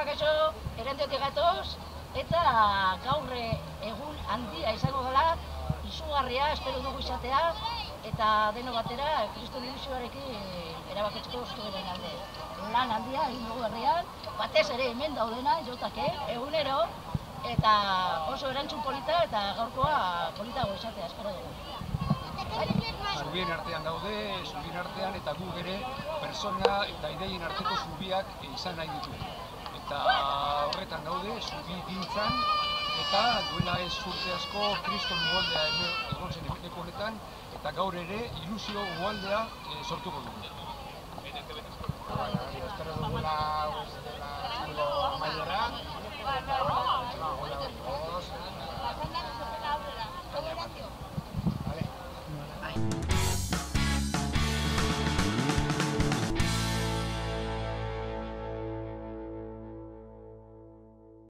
kaixo, Erandiatik gatoz, eta gaur egun handia izango dela, izugarria, espero dugu izatea, eta deno batera, Kriston ilusioarekin erabakitzeko zuen alde. Lan handia egin dugu herrian, batez ere hemen daudena, jotake, egunero, eta oso erantzun polita eta gaurkoa politago izatea, espero dugu. Zubien artean daude, zubien artean eta gu ere persona eta ideien arteko zubiak izan nahi ditugu. Eta horretan daude, zubi gintzan, eta duela ez urte asko Kriston uholdea egon zen eguneko honetan, eta gaur ere ilusio uholdea sortuko dugu. Espero dugula